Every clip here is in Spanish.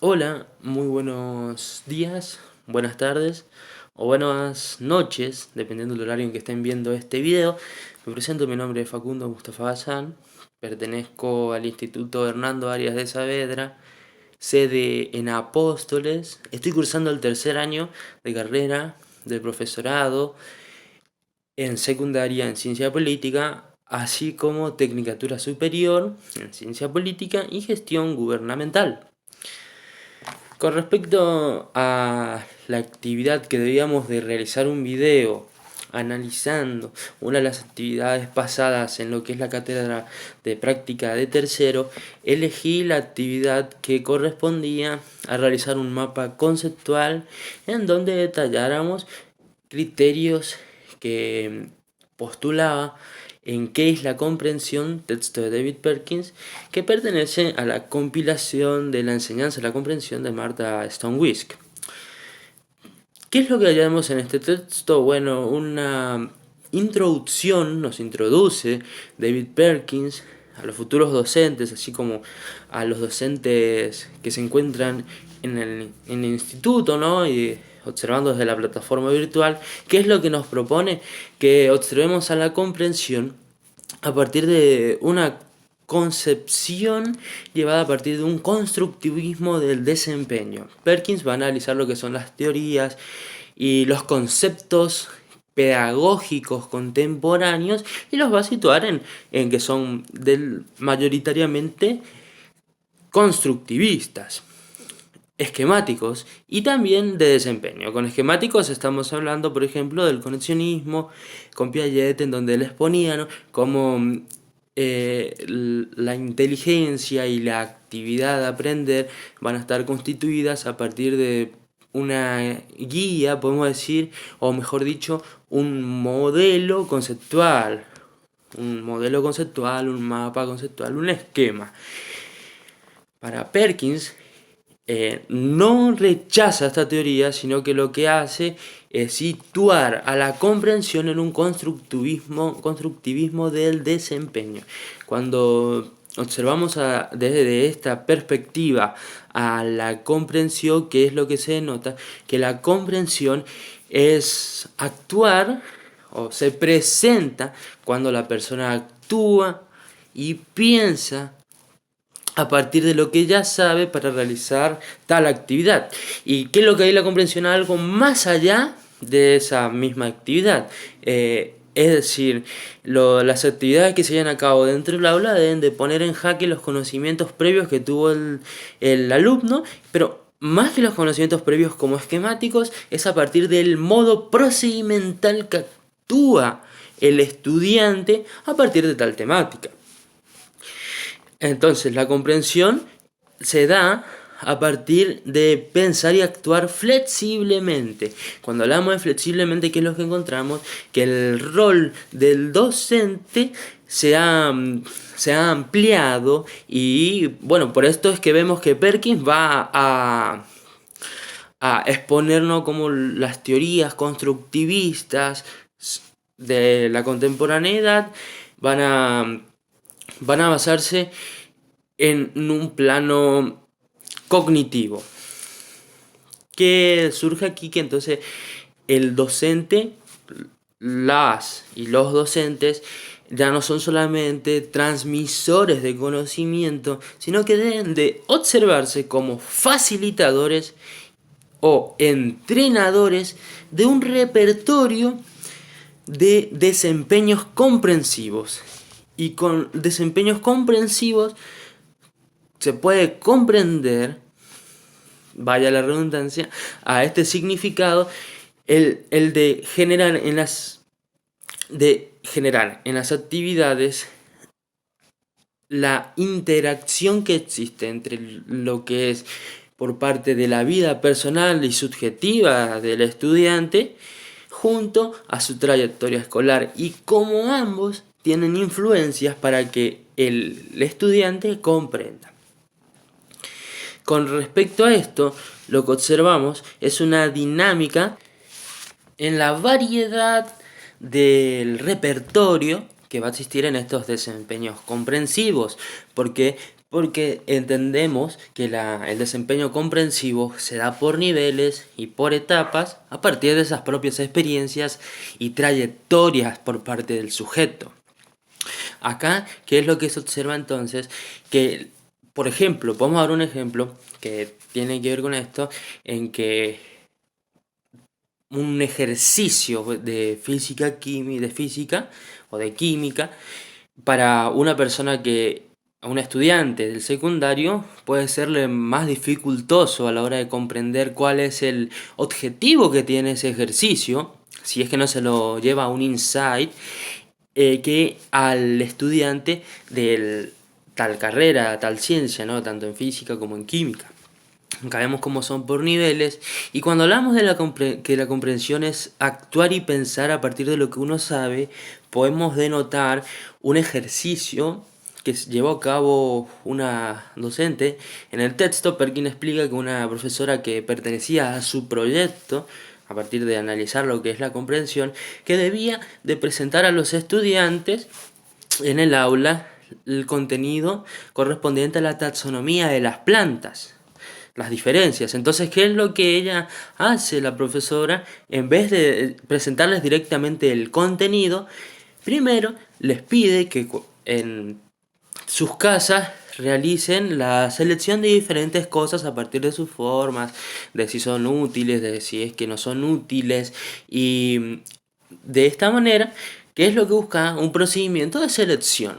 Hola, muy buenos días, buenas tardes o buenas noches, dependiendo del horario en que estén viendo este video. Me presento, mi nombre es Facundo Mustafa Bazán, pertenezco al Instituto Hernando Arias de Saavedra, sede en Apóstoles. Estoy cursando el tercer año de carrera del profesorado en secundaria en Ciencia Política, así como Tecnicatura Superior en Ciencia Política y Gestión Gubernamental. Con respecto a la actividad que debíamos de realizar un video analizando una de las actividades pasadas en lo que es la cátedra de práctica de tercero, elegí la actividad que correspondía a realizar un mapa conceptual en donde detalláramos criterios que postulaba en qué es la comprensión, texto de David Perkins, que pertenece a la compilación de la enseñanza de la comprensión de Martha Stone Wisk. ¿Qué es lo que hallamos en este texto? Bueno, una introducción, nos introduce David Perkins a los futuros docentes, así como a los docentes que se encuentran en el instituto, ¿no? Y observando desde la plataforma virtual. ¿Qué es lo que nos propone? Que observemos a la comprensión a partir de una concepción llevada a partir de un constructivismo del desempeño. Perkins va a analizar lo que son las teorías y los conceptos pedagógicos contemporáneos y los va a situar en que son mayoritariamente constructivistas, esquemáticos y también de desempeño. Con esquemáticos estamos hablando, por ejemplo, del conexionismo con Piaget, en donde él exponía, ¿no?, cómo la inteligencia y la actividad de aprender van a estar constituidas a partir de una guía, podemos decir, o mejor dicho, un modelo conceptual. Un modelo conceptual, un mapa conceptual, un esquema. Para Perkins, no rechaza esta teoría, sino que lo que hace es situar a la comprensión en un constructivismo del desempeño. Cuando observamos desde esta perspectiva a la comprensión, ¿qué es lo que se denota? Que la comprensión es actuar o se presenta cuando la persona actúa y piensa a partir de lo que ya sabe para realizar tal actividad. ¿Y qué es lo que hay la comprensión? Algo más allá de esa misma actividad. Es decir, las actividades que se llevan a cabo dentro del aula deben de poner en jaque los conocimientos previos que tuvo el alumno, pero más que los conocimientos previos como esquemáticos, es a partir del modo procedimental que actúa el estudiante a partir de tal temática. Entonces, la comprensión se da a partir de pensar y actuar flexiblemente. Cuando hablamos de flexiblemente, ¿qué es lo que encontramos? Que el rol del docente se ha ampliado y, bueno, por esto es que vemos que Perkins va a exponernos como las teorías constructivistas de la contemporaneidad van a basarse en un plano cognitivo. ¿Qué surge aquí? Que entonces el docente, las y los docentes ya no son solamente transmisores de conocimiento, sino que deben de observarse como facilitadores o entrenadores de un repertorio de desempeños comprensivos. Y con desempeños comprensivos se puede comprender, vaya la redundancia, a este significado el de generar en las actividades la interacción que existe entre lo que es por parte de la vida personal y subjetiva del estudiante junto a su trayectoria escolar y cómo ambos tienen influencias para que el estudiante comprenda. Con respecto a esto, lo que observamos es una dinámica en la variedad del repertorio que va a existir en estos desempeños comprensivos, porque porque entendemos que el desempeño comprensivo se da por niveles y por etapas a partir de esas propias experiencias y trayectorias por parte del sujeto. Acá, ¿qué es lo que se observa entonces? Que, por ejemplo, podemos dar un ejemplo que tiene que ver con esto, en que un ejercicio de física o de química para una persona a un estudiante del secundario puede serle más dificultoso a la hora de comprender cuál es el objetivo que tiene ese ejercicio, si es que no se lo lleva a un insight, que al estudiante de tal carrera, tal ciencia, ¿no? Tanto en física como en química. Acá vemos cómo son por niveles, y cuando hablamos de que la comprensión es actuar y pensar a partir de lo que uno sabe, podemos denotar un ejercicio que llevó a cabo una docente. En el texto, Perkin explica que una profesora que pertenecía a su proyecto, a partir de analizar lo que es la comprensión, que debía de presentar a los estudiantes en el aula el contenido correspondiente a la taxonomía de las plantas, las diferencias. Entonces, ¿qué es lo que ella hace, la profesora? En vez de presentarles directamente el contenido, primero les pide que en sus casas realicen la selección de diferentes cosas a partir de sus formas, de si son útiles, de si es que no son útiles, y de esta manera, ¿qué es lo que busca? Un procedimiento de selección.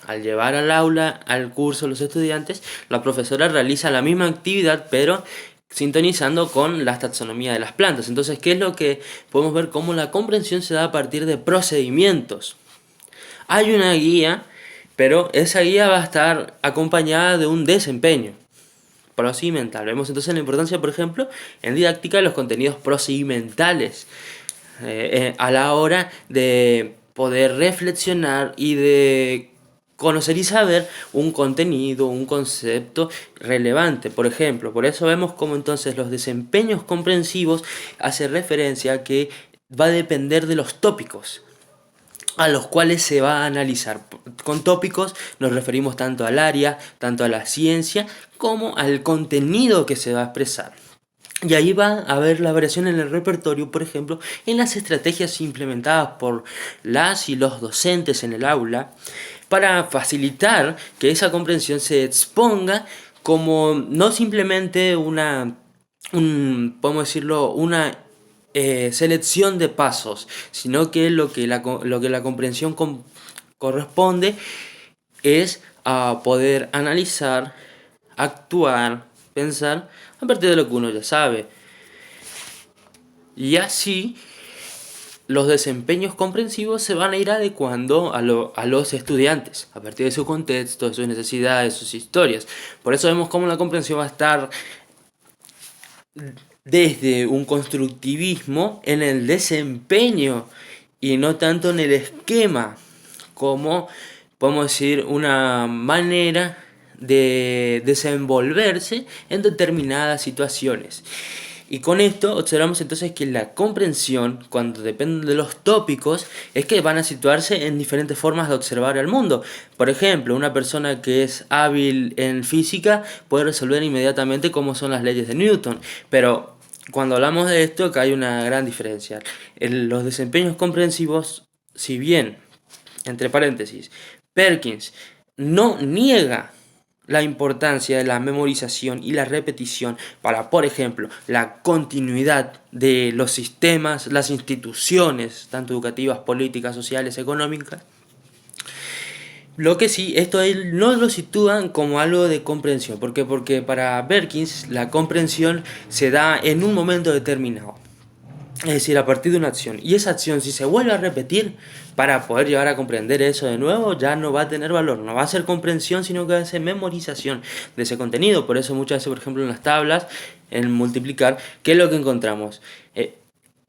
Al llevar al aula, al curso, a los estudiantes, la profesora realiza la misma actividad, pero sintonizando con la taxonomía de las plantas. Entonces, ¿qué es lo que podemos ver? Cómo la comprensión se da a partir de procedimientos. Hay una guía, pero esa guía va a estar acompañada de un desempeño procedimental. Vemos entonces la importancia, por ejemplo, en didáctica de los contenidos procedimentales a la hora de poder reflexionar y de conocer y saber un contenido, un concepto relevante, por ejemplo. Por eso vemos cómo entonces los desempeños comprensivos hacen referencia a que va a depender de los tópicos a los cuales se va a analizar. Con tópicos nos referimos tanto al área, tanto a la ciencia, como al contenido que se va a expresar. Y ahí va a haber la variación en el repertorio, por ejemplo, en las estrategias implementadas por las y los docentes en el aula para facilitar que esa comprensión se exponga como no simplemente podemos decirlo, una selección de pasos, sino que lo que la comprensión corresponde es a poder analizar, actuar, pensar a partir de lo que uno ya sabe. Y así los desempeños comprensivos se van a ir adecuando a los estudiantes, a partir de su contexto, de sus necesidades, de sus historias. Por eso vemos cómo la comprensión va a estar desde un constructivismo en el desempeño y no tanto en el esquema, como podemos decir una manera de desenvolverse en determinadas situaciones. Y con esto observamos entonces que la comprensión, cuando depende de los tópicos, es que van a situarse en diferentes formas de observar el mundo. Por ejemplo, una persona que es hábil en física puede resolver inmediatamente cómo son las leyes de Newton, pero cuando hablamos de esto, acá hay una gran diferencia. Los desempeños comprensivos, si bien, entre paréntesis, Perkins no niega la importancia de la memorización y la repetición para, por ejemplo, la continuidad de los sistemas, las instituciones, tanto educativas, políticas, sociales, económicas. Lo que sí, esto él no lo sitúan como algo de comprensión. ¿Por qué? Porque para Perkins la comprensión se da en un momento determinado. Es decir, a partir de una acción. Y esa acción, si se vuelve a repetir, para poder llegar a comprender eso de nuevo, ya no va a tener valor. No va a ser comprensión, sino que va a ser memorización de ese contenido. Por eso muchas veces, por ejemplo, en las tablas, en multiplicar, ¿qué es lo que encontramos?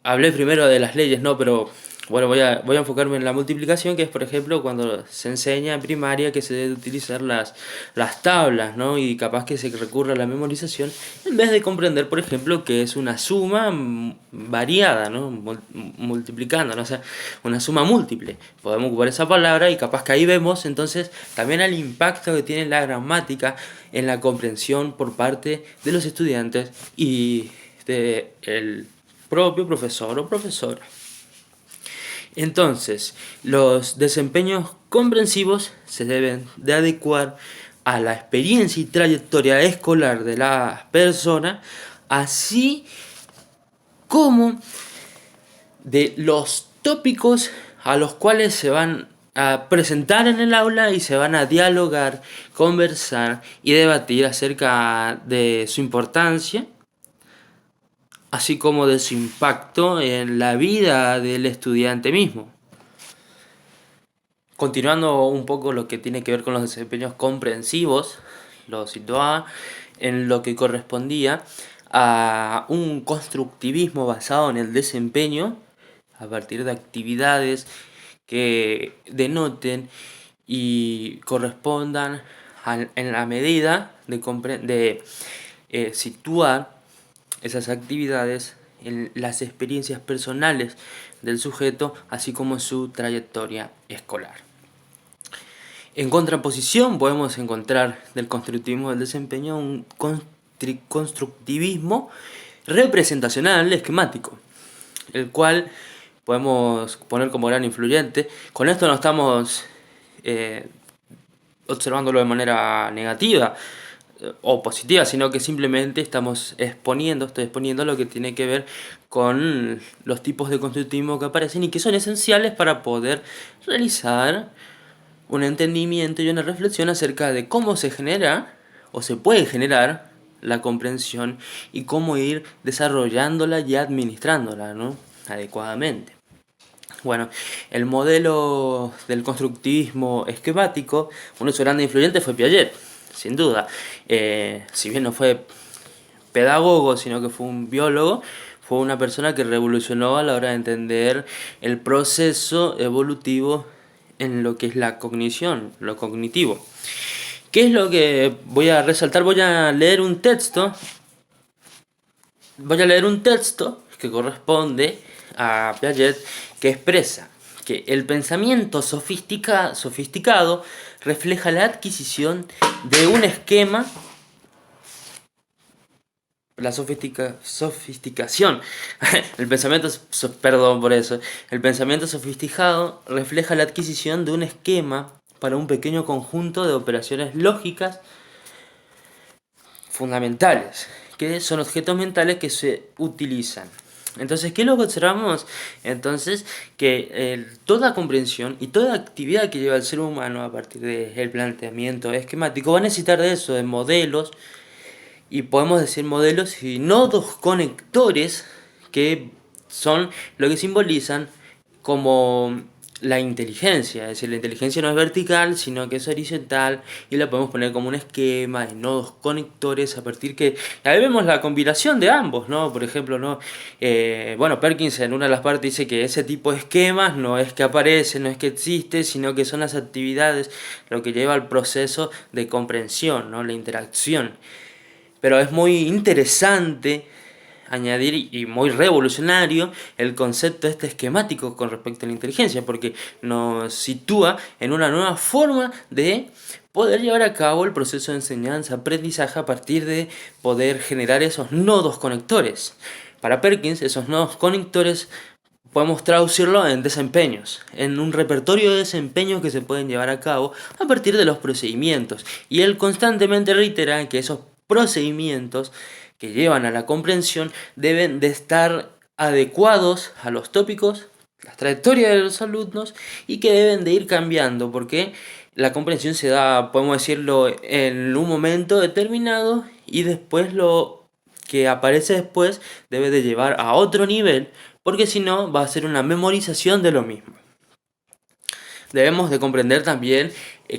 Hablé primero de las leyes, no, pero Bueno, voy a enfocarme en la multiplicación, que es, por ejemplo, cuando se enseña en primaria que se debe utilizar las tablas, ¿no? Y capaz que se recurre a la memorización en vez de comprender, por ejemplo, que es una suma variada, ¿no? Multiplicando, ¿no? O sea, una suma múltiple. Podemos ocupar esa palabra y capaz que ahí vemos entonces también el impacto que tiene la gramática en la comprensión por parte de los estudiantes y del propio profesor o profesora. Entonces, los desempeños comprensivos se deben de adecuar a la experiencia y trayectoria escolar de la persona, así como de los tópicos a los cuales se van a presentar en el aula y se van a dialogar, conversar y debatir acerca de su importancia, así como de su impacto en la vida del estudiante mismo. Continuando un poco lo que tiene que ver con los desempeños comprensivos, lo situaba en lo que correspondía a un constructivismo basado en el desempeño a partir de actividades que denoten y correspondan en la medida de situar esas actividades en las experiencias personales del sujeto, así como su trayectoria escolar. En contraposición podemos encontrar del constructivismo del desempeño un constructivismo representacional esquemático, el cual podemos poner como gran influyente. Con esto no estamos observándolo de manera negativa o positiva, sino que simplemente estoy exponiendo lo que tiene que ver con los tipos de constructivismo que aparecen y que son esenciales para poder realizar un entendimiento y una reflexión acerca de cómo se genera o se puede generar la comprensión y cómo ir desarrollándola y administrándola, ¿no? Adecuadamente. Bueno, el modelo del constructivismo esquemático, uno de sus grandes influyentes fue Piaget, sin duda. Si bien no fue pedagogo, sino que fue un biólogo, fue una persona que revolucionó a la hora de entender el proceso evolutivo en lo que es la cognición, lo cognitivo. ¿Qué es lo que voy a resaltar? Voy a leer un texto que corresponde a Piaget, que expresa que el pensamiento sofisticado refleja la adquisición de un esquema, la sofisticación, el pensamiento sofisticado refleja la adquisición de un esquema para un pequeño conjunto de operaciones lógicas fundamentales, que son objetos mentales que se utilizan. Entonces, ¿qué es lo que observamos? Entonces, que toda comprensión y toda actividad que lleva el ser humano a partir del planteamiento esquemático va a necesitar de eso, de modelos, y podemos decir modelos y nodos conectores que son lo que simbolizan como la inteligencia. Es decir, la inteligencia no es vertical, sino que es horizontal y la podemos poner como un esquema de nodos conectores a partir que... Ahí vemos la combinación de ambos, ¿no? Por ejemplo, ¿no? Perkins en una de las partes dice que ese tipo de esquemas no es que aparece, no es que existe, sino que son las actividades lo que lleva al proceso de comprensión, ¿no? La interacción. Pero es muy interesante añadir y muy revolucionario el concepto esquemático con respecto a la inteligencia, porque nos sitúa en una nueva forma de poder llevar a cabo el proceso de enseñanza-aprendizaje a partir de poder generar esos nodos conectores. Para Perkins, esos nodos conectores podemos traducirlo en desempeños, en un repertorio de desempeños que se pueden llevar a cabo a partir de los procedimientos. Y él constantemente reitera que esos procedimientos que llevan a la comprensión deben de estar adecuados a los tópicos, las trayectorias de los alumnos y que deben de ir cambiando porque la comprensión se da, podemos decirlo, en un momento determinado y después lo que aparece después debe de llevar a otro nivel porque si no va a ser una memorización de lo mismo. Debemos de comprender también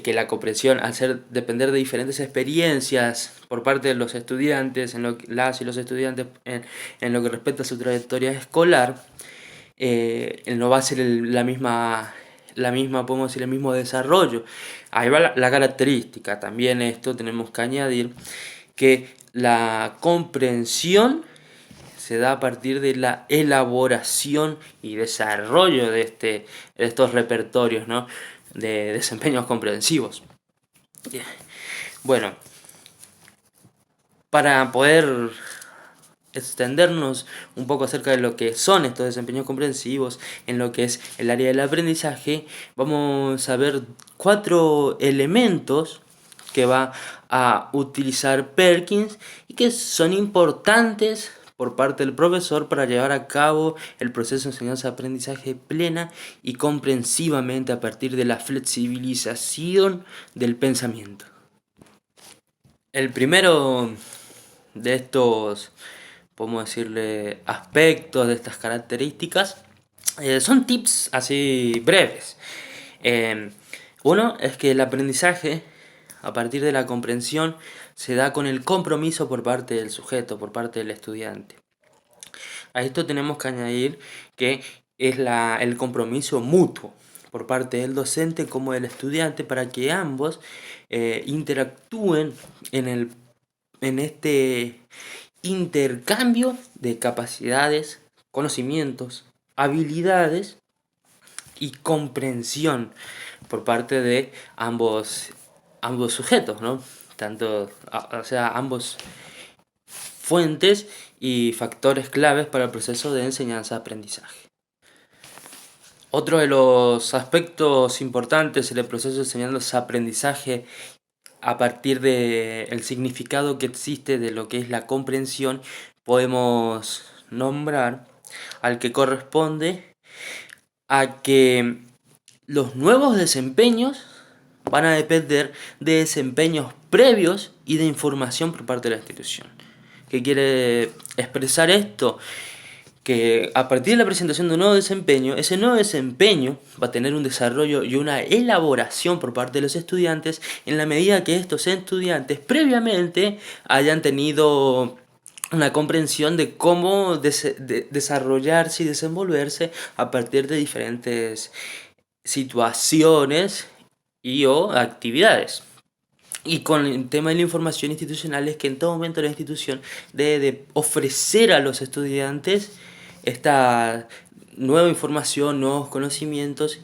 que la comprensión, al depender de diferentes experiencias por parte de los estudiantes, las y los estudiantes en lo que respecta a su trayectoria escolar, no va a ser podemos decir, el mismo desarrollo. Ahí va la característica. También esto tenemos que añadir que la comprensión se da a partir de la elaboración y desarrollo de estos repertorios, ¿no? De desempeños comprensivos. Bueno, para poder extendernos un poco acerca de lo que son estos desempeños comprensivos en lo que es el área del aprendizaje, vamos a ver 4 elementos que va a utilizar Perkins y que son importantes por parte del profesor para llevar a cabo el proceso de enseñanza-aprendizaje plena y comprensivamente a partir de la flexibilización del pensamiento. El primero de estos, podemos decirle, aspectos, de estas características, son tips así breves. Uno es que el aprendizaje, a partir de la comprensión, se da con el compromiso por parte del sujeto, por parte del estudiante. A esto tenemos que añadir que es el compromiso mutuo por parte del docente como del estudiante para que ambos interactúen en este intercambio de capacidades, conocimientos, habilidades y comprensión por parte de ambos sujetos, ¿no? Tanto, o sea, ambos fuentes y factores claves para el proceso de enseñanza-aprendizaje. Otro de los aspectos importantes en el proceso de enseñanza-aprendizaje a partir del significado que existe de lo que es la comprensión, podemos nombrar al que corresponde a que los nuevos desempeños van a depender de desempeños previos y de información por parte de la institución. ¿Qué quiere expresar esto? Que a partir de la presentación de un nuevo desempeño, ese nuevo desempeño va a tener un desarrollo y una elaboración por parte de los estudiantes en la medida que estos estudiantes previamente hayan tenido una comprensión de cómo desarrollarse y desenvolverse a partir de diferentes situaciones y o actividades. Y con el tema de la información institucional es que en todo momento la institución debe de ofrecer a los estudiantes esta nueva información, nuevos conocimientos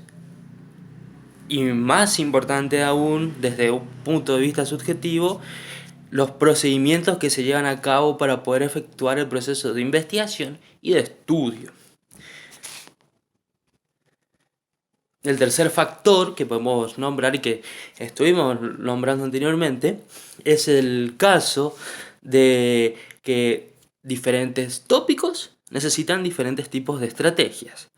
y, más importante aún, desde un punto de vista subjetivo, los procedimientos que se llevan a cabo para poder efectuar el proceso de investigación y de estudio. El tercer factor que podemos nombrar y que estuvimos nombrando anteriormente es el caso de que diferentes tópicos necesitan diferentes tipos de estrategias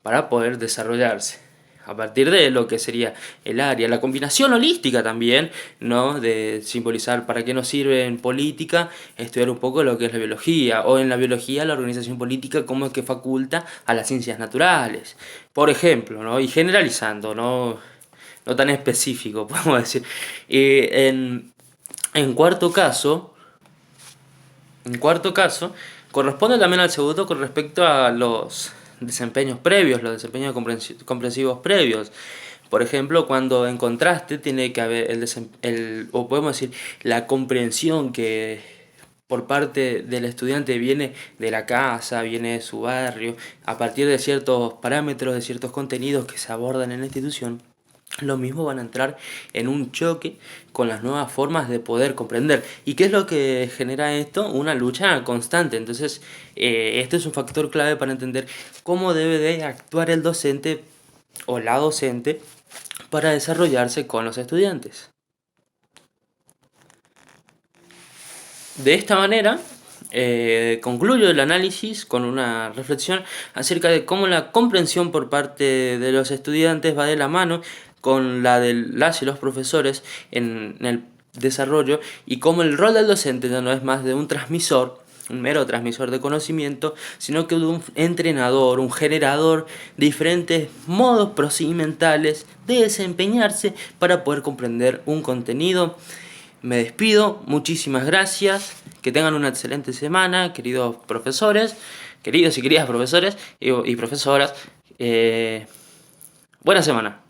para poder desarrollarse. A partir de lo que sería el área, la combinación holística también, ¿no? De simbolizar para qué nos sirve en política estudiar un poco lo que es la biología, o en la biología la organización política cómo es que faculta a las ciencias naturales, por ejemplo, ¿no? Y generalizando, no tan específico, podemos decir. En cuarto caso, corresponde también al segundo con respecto a los desempeños previos, los desempeños comprensivos previos. Por ejemplo, cuando en contraste tiene que haber o podemos decir, la comprensión que por parte del estudiante viene de la casa, viene de su barrio, a partir de ciertos parámetros, de ciertos contenidos que se abordan en la institución. Lo mismo van a entrar en un choque con las nuevas formas de poder comprender. ¿Y qué es lo que genera esto? Una lucha constante. Entonces, este es un factor clave para entender cómo debe de actuar el docente o la docente para desarrollarse con los estudiantes. De esta manera, concluyo el análisis con una reflexión acerca de cómo la comprensión por parte de los estudiantes va de la mano con la de las y los profesores en el desarrollo, y cómo el rol del docente ya no es más de un transmisor, un mero transmisor de conocimiento, sino que de un entrenador, un generador de diferentes modos procedimentales de desempeñarse para poder comprender un contenido. Me despido, muchísimas gracias, que tengan una excelente semana, queridos profesores, queridos y queridas profesores y profesoras, buena semana.